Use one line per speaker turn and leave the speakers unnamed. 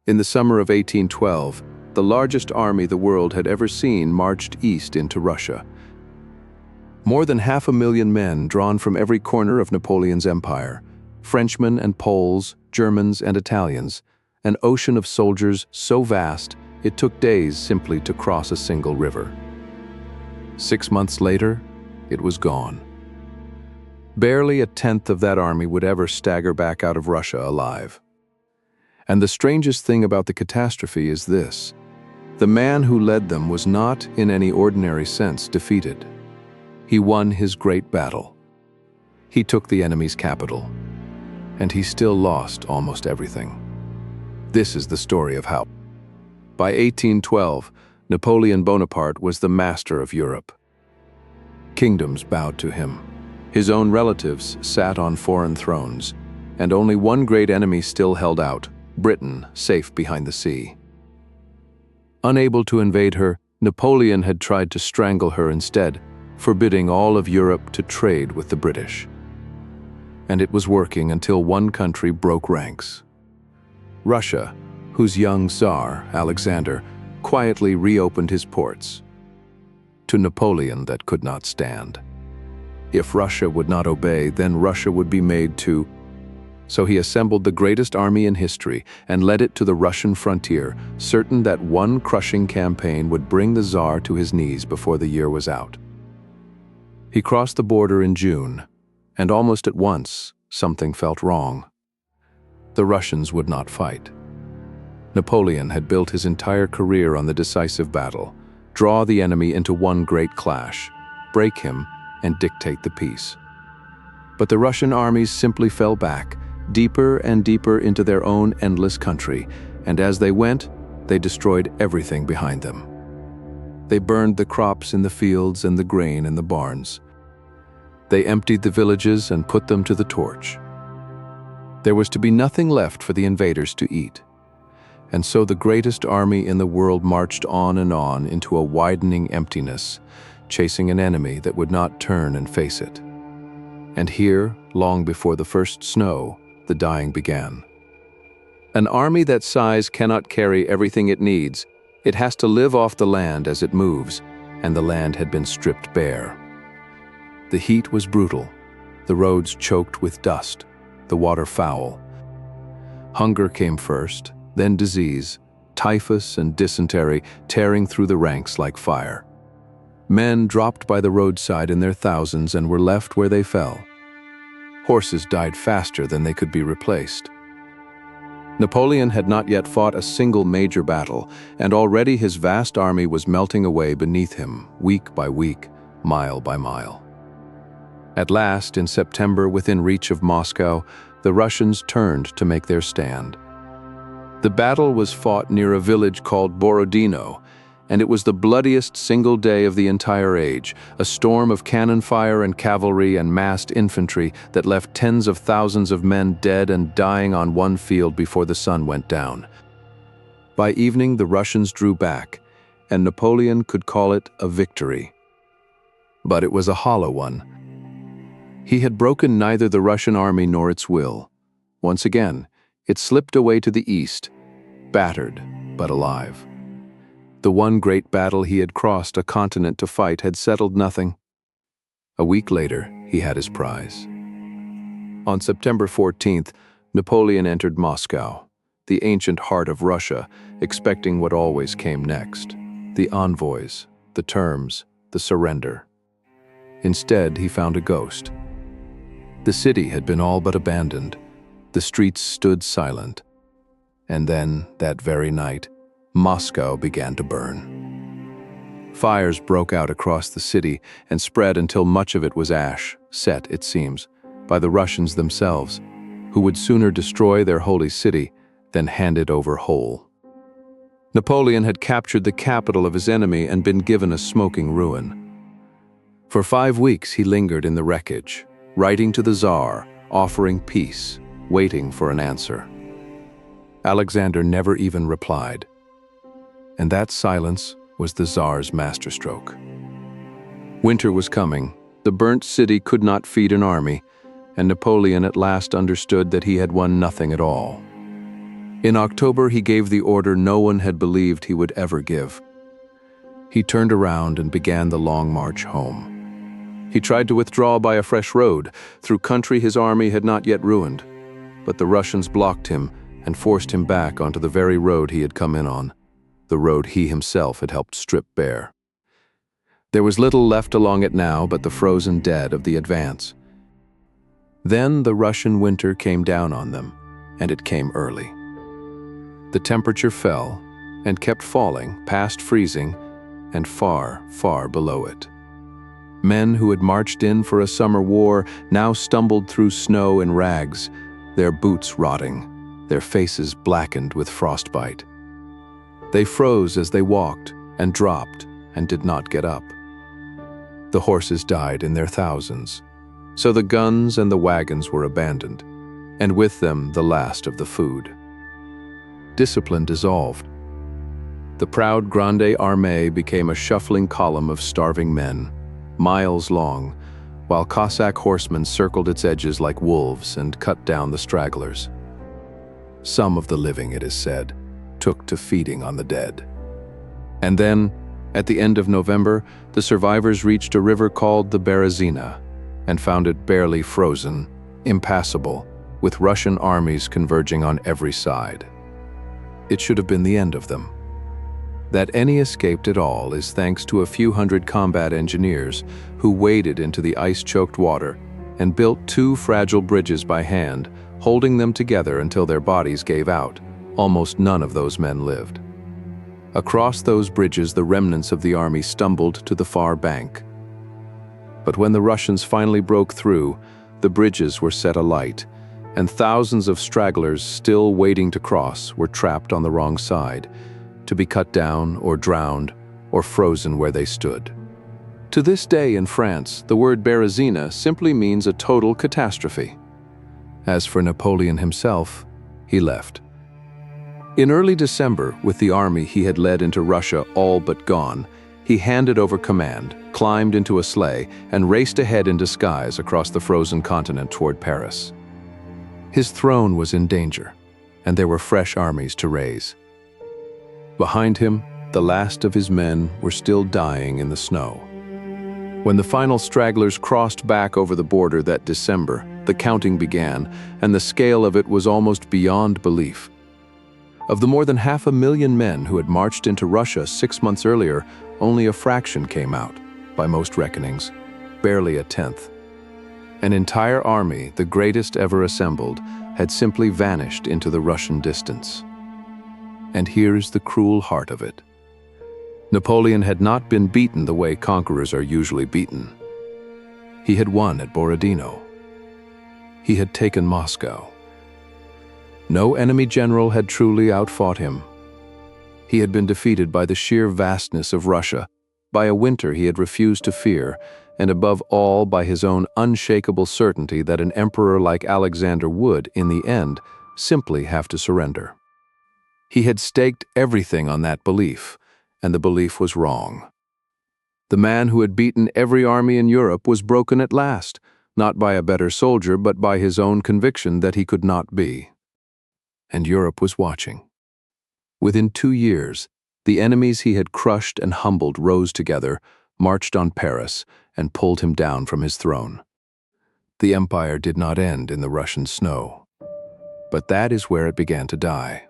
In the summer of 1812, the largest army the world had ever seen marched east into Russia. More than 500,000 men drawn from every corner of Napoleon's empire, Frenchmen and Poles, Germans and Italians, an ocean of soldiers so vast it took days simply to cross a single river. 6 months later, it was gone. Barely a tenth of that army would ever stagger back out of Russia alive. And the strangest thing about the catastrophe is this: the man who led them was not, in any ordinary sense, defeated. He won his great battle. He took the enemy's capital, and he still lost almost everything. This is the story of how. By 1812, Napoleon Bonaparte was the master of Europe. Kingdoms bowed to him. His own relatives sat on foreign thrones, and only one great enemy still held out: Britain, safe behind the sea. Unable to invade her, Napoleon had tried to strangle her instead, forbidding all of Europe to trade with the British. And it was working until one country broke ranks. Russia, whose young Tsar, Alexander, quietly reopened his ports. To Napoleon that could not stand. If Russia would not obey, then Russia would be made to. So he assembled the greatest army in history and led it to the Russian frontier, certain that one crushing campaign would bring the Tsar to his knees before the year was out. He crossed the border in June, and almost at once, something felt wrong. The Russians would not fight. Napoleon had built his entire career on the decisive battle: draw the enemy into one great clash, break him, and dictate the peace. But the Russian armies simply fell back, deeper and deeper into their own endless country, and as they went, they destroyed everything behind them. They burned the crops in the fields and the grain in the barns. They emptied the villages and put them to the torch. There was to be nothing left for the invaders to eat. And so the greatest army in the world marched on into a widening emptiness, chasing an enemy that would not turn and face it. And here, long before the first snow, the dying began. An army that size cannot carry everything it needs. It has to live off the land as it moves, and the land had been stripped bare. The heat was brutal, the roads choked with dust, the water foul. Hunger came first, then disease, typhus and dysentery tearing through the ranks like fire. Men dropped by the roadside in their thousands and were left where they fell. Horses died faster than they could be replaced. Napoleon had not yet fought a single major battle, and already his vast army was melting away beneath him, week by week, mile by mile. At last, in September, within reach of Moscow, the Russians turned to make their stand. The battle was fought near a village called Borodino, and it was the bloodiest single day of the entire age, a storm of cannon fire and cavalry and massed infantry that left tens of thousands of men dead and dying on one field before the sun went down. By evening, the Russians drew back, and Napoleon could call it a victory. But it was a hollow one. He had broken neither the Russian army nor its will. Once again, it slipped away to the east, battered but alive. The one great battle he had crossed a continent to fight had settled nothing. A week later, he had his prize. On September 14th, Napoleon entered Moscow, the ancient heart of Russia, expecting what always came next: the envoys, the terms, the surrender. Instead, he found a ghost. The city had been all but abandoned. The streets stood silent. And then, that very night, Moscow began to burn. Fires broke out across the city and spread until much of it was ash, set, it seems, by the Russians themselves, who would sooner destroy their holy city than hand it over whole. Napoleon had captured the capital of his enemy and been given a smoking ruin. For 5 weeks he lingered in the wreckage, writing to the Tsar, offering peace, waiting for an answer. Alexander never even replied. And that silence was the Tsar's masterstroke. Winter was coming, the burnt city could not feed an army, and Napoleon at last understood that he had won nothing at all. In October, he gave the order no one had believed he would ever give. He turned around and began the long march home. He tried to withdraw by a fresh road, through country his army had not yet ruined. But the Russians blocked him and forced him back onto the very road he had come in on, the road he himself had helped strip bare. There was little left along it now but the frozen dead of the advance. Then the Russian winter came down on them, and it came early. The temperature fell and kept falling past freezing and far, far below it. Men who had marched in for a summer war now stumbled through snow in rags, their boots rotting, their faces blackened with frostbite. They froze as they walked and dropped and did not get up. The horses died in their thousands, so the guns and the wagons were abandoned, and with them the last of the food. Discipline dissolved. The proud Grande Armée became a shuffling column of starving men, miles long, while Cossack horsemen circled its edges like wolves and cut down the stragglers. Some of the living, it is said, took to feeding on the dead. And then, at the end of November, the survivors reached a river called the Berezina and found it barely frozen, impassable, with Russian armies converging on every side. It should have been the end of them. That any escaped at all is thanks to a few hundred combat engineers who waded into the ice-choked water and built 2 fragile bridges by hand, holding them together until their bodies gave out. Almost none of those men lived. Across those bridges, the remnants of the army stumbled to the far bank. But when the Russians finally broke through, the bridges were set alight, and thousands of stragglers still waiting to cross were trapped on the wrong side, to be cut down or drowned or frozen where they stood. To this day in France, the word Berezina simply means a total catastrophe. As for Napoleon himself, he left. In early December, with the army he had led into Russia all but gone, he handed over command, climbed into a sleigh, and raced ahead in disguise across the frozen continent toward Paris. His throne was in danger, and there were fresh armies to raise. Behind him, the last of his men were still dying in the snow. When the final stragglers crossed back over the border that December, the counting began, and the scale of it was almost beyond belief. Of the more than 500,000 men who had marched into Russia 6 months earlier, only a fraction came out, by most reckonings, barely a tenth. An entire army, the greatest ever assembled, had simply vanished into the Russian distance. And here's the cruel heart of it. Napoleon had not been beaten the way conquerors are usually beaten. He had won at Borodino. He had taken Moscow. No enemy general had truly outfought him. He had been defeated by the sheer vastness of Russia, by a winter he had refused to fear, and above all by his own unshakable certainty that an emperor like Alexander would, in the end, simply have to surrender. He had staked everything on that belief, and the belief was wrong. The man who had beaten every army in Europe was broken at last, not by a better soldier, but by his own conviction that he could not be. And Europe was watching. Within 2 years, the enemies he had crushed and humbled rose together, marched on Paris, and pulled him down from his throne. The empire did not end in the Russian snow, but that is where it began to die.